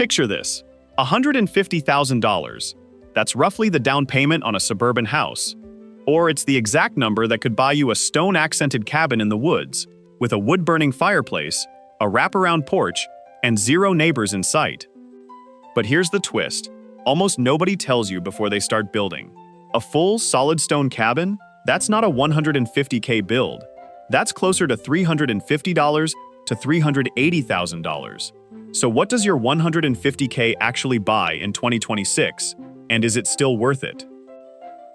Picture this, $150,000. That's roughly the down payment on a suburban house. Or it's the exact number that could buy you a stone-accented cabin in the woods, with a wood-burning fireplace, a wraparound porch, and 0 neighbors in sight. But here's the twist. Almost nobody tells you before they start building. A full, solid stone cabin? That's not a $150K build. That's closer to $350 to $380,000. So what does your $150K actually buy in 2026? And is it still worth it?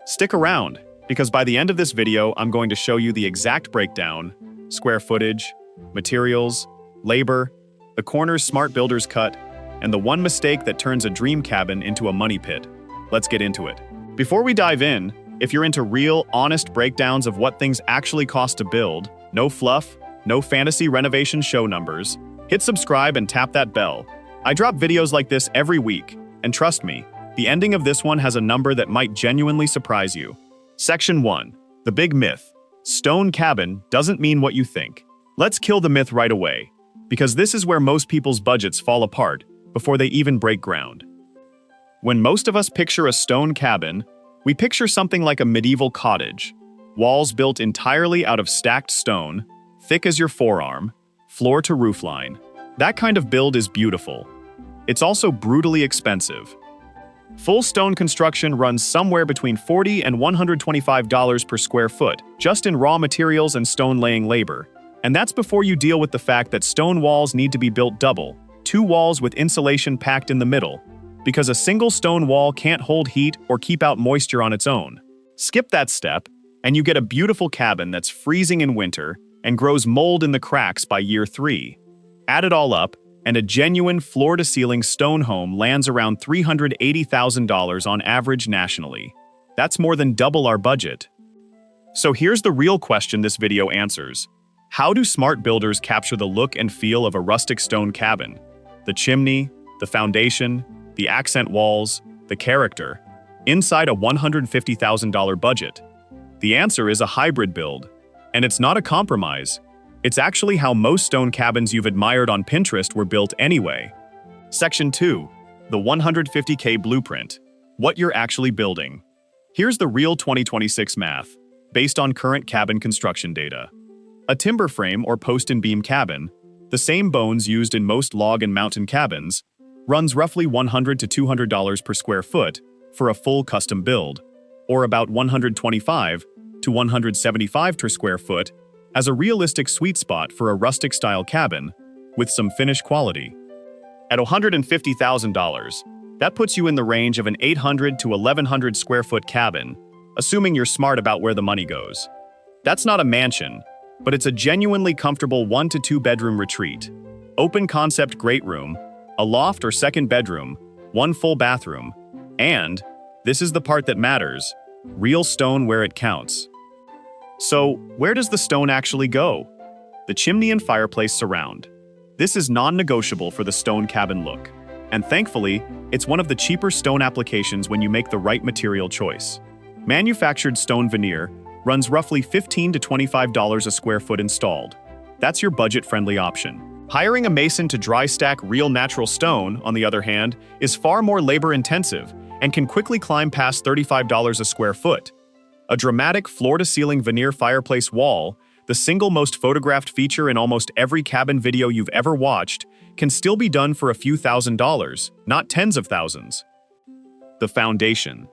Stick around, because by the end of this video, I'm going to show you the exact breakdown, square footage, materials, labor, the corners smart builders cut, and the one mistake that turns a dream cabin into a money pit. Let's get into it. Before we dive in, if you're into real, honest breakdowns of what things actually cost to build, no fluff, no fantasy renovation show numbers, hit subscribe and tap that bell. I drop videos like this every week, and trust me, the ending of this one has a number that might genuinely surprise you. Section 1. The big myth. Stone cabin doesn't mean what you think. Let's kill the myth right away, because this is where most people's budgets fall apart before they even break ground. When most of us picture a stone cabin, we picture something like a medieval cottage. Walls built entirely out of stacked stone, thick as your forearm, floor to roofline. That kind of build is beautiful. It's also brutally expensive. Full stone construction runs somewhere between $40 and $125 per square foot, just in raw materials and stone laying labor. And that's before you deal with the fact that stone walls need to be built double, 2 walls with insulation packed in the middle, because a single stone wall can't hold heat or keep out moisture on its own. Skip that step, and you get a beautiful cabin that's freezing in winter and grows mold in the cracks by year 3. Add it all up, and a genuine floor-to-ceiling stone home lands around $380,000 on average nationally. That's more than double our budget. So here's the real question this video answers. How do smart builders capture the look and feel of a rustic stone cabin? The chimney, the foundation, the accent walls, the character, inside a $150,000 budget? The answer is a hybrid build, and it's not a compromise. It's actually how most stone cabins you've admired on Pinterest were built anyway. Section 2. The 150K Blueprint. What you're actually building. Here's the real 2026 math, based on current cabin construction data. A timber frame or post and beam cabin, the same bones used in most log and mountain cabins, runs roughly $100 to $200 per square foot for a full custom build, or about $125 to $175 per square foot as a realistic sweet spot for a rustic-style cabin with some finish quality. At $150,000, that puts you in the range of an 800 to 1,100 square foot cabin, assuming you're smart about where the money goes. That's not a mansion, but it's a genuinely comfortable 1 to 2 bedroom retreat. Open concept great room, a loft or second bedroom, 1 full bathroom, and, this is the part that matters, real stone where it counts. So, where does the stone actually go? The chimney and fireplace surround. This is non-negotiable for the stone cabin look. And thankfully, it's one of the cheaper stone applications when you make the right material choice. Manufactured stone veneer runs roughly $15 to $25 a square foot installed. That's your budget-friendly option. Hiring a mason to dry stack real natural stone, on the other hand, is far more labor-intensive and can quickly climb past $35 a square foot. A dramatic floor-to-ceiling veneer fireplace wall, the single most photographed feature in almost every cabin video you've ever watched, can still be done for a few $1,000s, not tens of thousands. The foundation.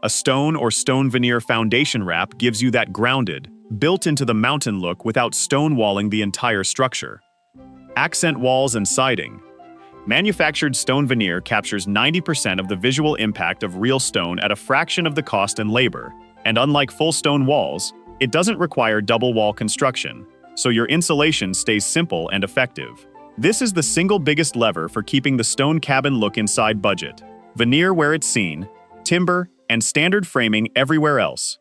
A stone or stone veneer foundation wrap gives you that grounded, built-into-the-mountain look without stone-walling the entire structure. Accent walls and siding. Manufactured stone veneer captures 90% of the visual impact of real stone at a fraction of the cost and labor. And unlike full stone walls, it doesn't require double wall construction, so your insulation stays simple and effective. This is the single biggest lever for keeping the stone cabin look inside budget. Veneer where it's seen, timber, and standard framing everywhere else.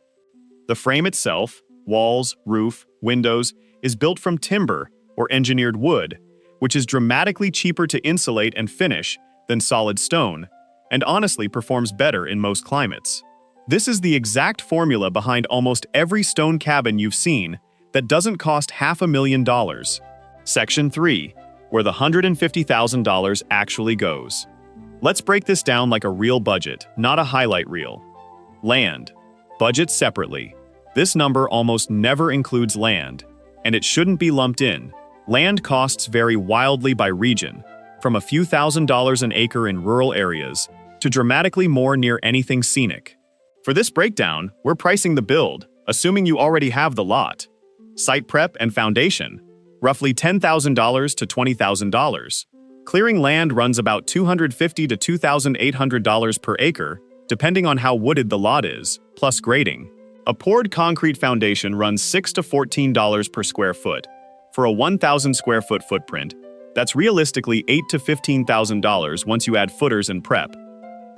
The frame itself, walls, roof, windows, is built from timber or engineered wood, which is dramatically cheaper to insulate and finish than solid stone, and honestly performs better in most climates. This is the exact formula behind almost every stone cabin you've seen that doesn't cost $500,000. Section 3. Where the $150,000 actually goes. Let's break this down like a real budget, not a highlight reel. Land. Budget separately. This number almost never includes land, and it shouldn't be lumped in. Land costs vary wildly by region, from a few $1,000s an acre in rural areas to dramatically more near anything scenic. For this breakdown, we're pricing the build, assuming you already have the lot. Site prep and foundation, roughly $10,000 to $20,000. Clearing land runs about $250 to $2,800 per acre, depending on how wooded the lot is, plus grading. A poured concrete foundation runs $6 to $14 per square foot. For a 1,000 square foot footprint, that's realistically $8,000 to $15,000 once you add footers and prep.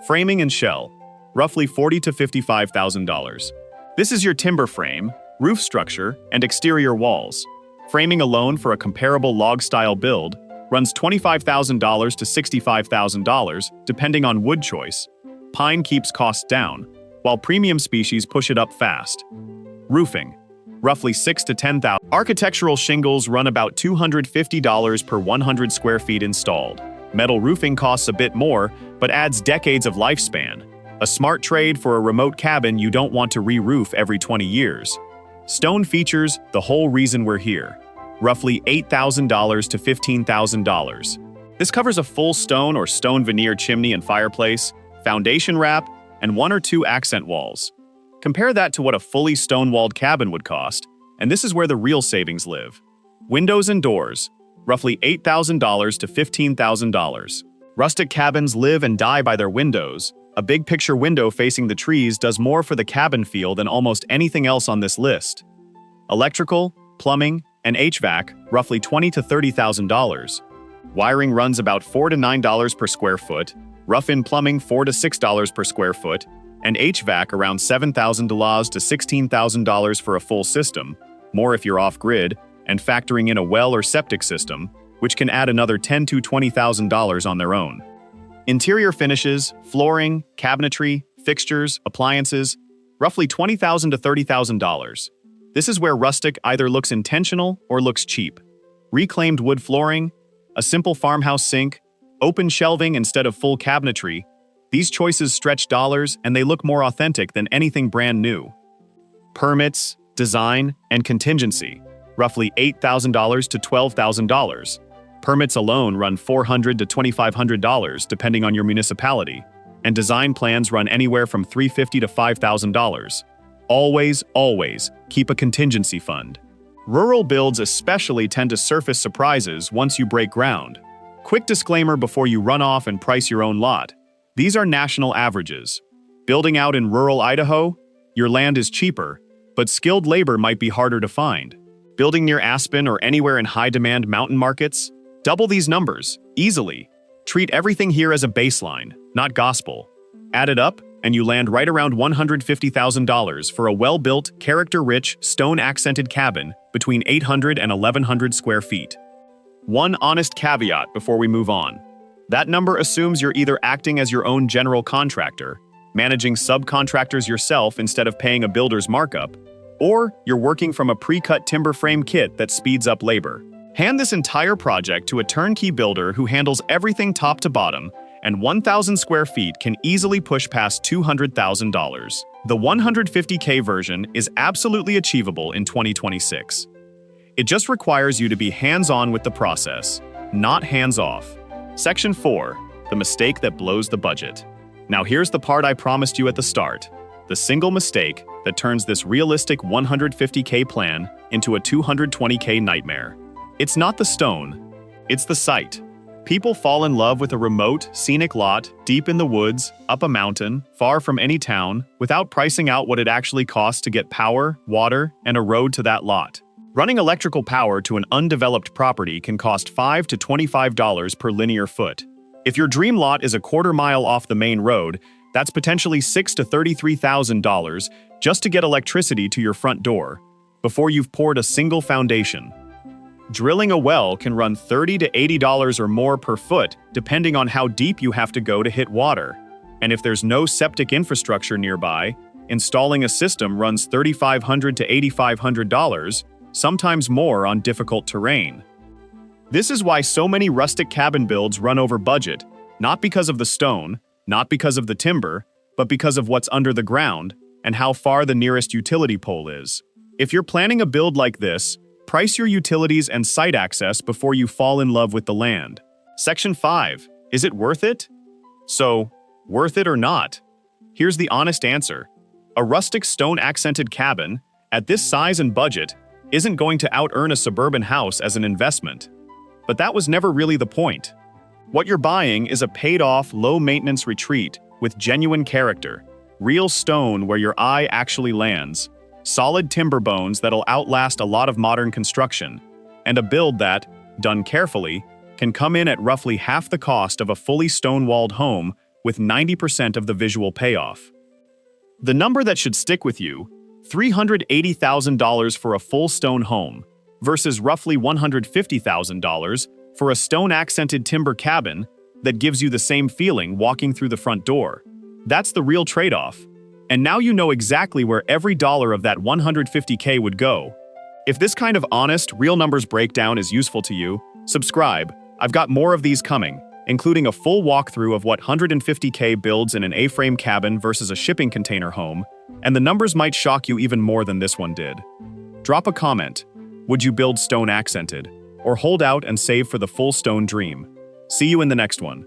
Framing and shell, roughly $40,000 to $55,000. This is your timber frame, roof structure, and exterior walls. Framing alone for a comparable log-style build runs $25,000 to $65,000, depending on wood choice. Pine keeps costs down, while premium species push it up fast. Roofing, roughly $6,000 to $10,000. Architectural shingles run about $250 per 100 square feet installed. Metal roofing costs a bit more, but adds decades of lifespan. A smart trade for a remote cabin you don't want to re-roof every 20 years. Stone features the whole reason we're here. Roughly $8,000 to $15,000. This covers a full stone or stone veneer chimney and fireplace, foundation wrap, and 1 or 2 accent walls. Compare that to what a fully stone-walled cabin would cost, and this is where the real savings live. Windows and doors, roughly $8,000 to $15,000. Rustic cabins live and die by their windows. A big picture window facing the trees does more for the cabin feel than almost anything else on this list. Electrical, plumbing, and HVAC, roughly $20,000 to $30,000. Wiring runs about $4 to $9 per square foot, rough-in plumbing $4 to $6 per square foot, and HVAC around $7,000 to $16,000 for a full system, more if you're off-grid, and factoring in a well or septic system, which can add another $10,000 to $20,000 on their own. Interior finishes, flooring, cabinetry, fixtures, appliances, roughly $20,000 to $30,000. This is where Rustic either looks intentional or looks cheap. Reclaimed wood flooring, a simple farmhouse sink, open shelving instead of full cabinetry. These choices stretch dollars and they look more authentic than anything brand new. Permits, design, and contingency, roughly $8,000 to $12,000. Permits alone run $400 to $2,500 depending on your municipality, and design plans run anywhere from $350 to $5,000. Always keep a contingency fund. Rural builds especially tend to surface surprises once you break ground. Quick disclaimer before you run off and price your own lot. These are national averages. Building out in rural Idaho, your land is cheaper, but skilled labor might be harder to find. Building near Aspen or anywhere in high-demand mountain markets, double these numbers, easily. Treat everything here as a baseline, not gospel. Add it up, and you land right around $150,000 for a well-built, character-rich, stone-accented cabin between 800 and 1,100 square feet. One honest caveat before we move on. That number assumes you're either acting as your own general contractor, managing subcontractors yourself instead of paying a builder's markup, or you're working from a pre-cut timber frame kit that speeds up labor. Hand this entire project to a turnkey builder who handles everything top to bottom, and 1,000 square feet can easily push past $200,000. The $150K version is absolutely achievable in 2026. It just requires you to be hands-on with the process, not hands-off. Section 4, the mistake that blows the budget. Now here's the part I promised you at the start, the single mistake that turns this realistic $150K plan into a $220K nightmare. It's not the stone, it's the site. People fall in love with a remote, scenic lot deep in the woods, up a mountain, far from any town, without pricing out what it actually costs to get power, water, and a road to that lot. Running electrical power to an undeveloped property can cost $5 to $25 per linear foot. If your dream lot is a quarter mile off the main road, that's potentially $6,000 to $33,000 just to get electricity to your front door, before you've poured a single foundation. Drilling a well can run $30 to $80 or more per foot, depending on how deep you have to go to hit water. And if there's no septic infrastructure nearby, installing a system runs $3,500 to $8,500, sometimes more on difficult terrain. This is why so many rustic cabin builds run over budget, Not because of the stone, not because of the timber, but because of what's under the ground and how far the nearest utility pole is. If you're planning a build like this, price your utilities and site access before you fall in love with the land. Section 5. Is it worth it? So, worth it or not? Here's the honest answer. A rustic stone-accented cabin, at this size and budget, isn't going to out-earn a suburban house as an investment. But that was never really the point. What you're buying is a paid-off, low-maintenance retreat with genuine character, real stone where your eye actually lands, solid timber bones that'll outlast a lot of modern construction, and a build that, done carefully, can come in at roughly half the cost of a fully stone-walled home with 90% of the visual payoff. The number that should stick with you, $380,000 for a full stone home versus roughly $150,000 for a stone-accented timber cabin that gives you the same feeling walking through the front door. That's the real trade-off. And now you know exactly where every dollar of that $150K would go. If this kind of honest, real numbers breakdown is useful to you, subscribe. I've got more of these coming, including a full walkthrough of what $150K builds in an A-frame cabin versus a shipping container home, and the numbers might shock you even more than this one did. Drop a comment. Would you build stone accented? Or hold out and save for the full stone dream? See you in the next one.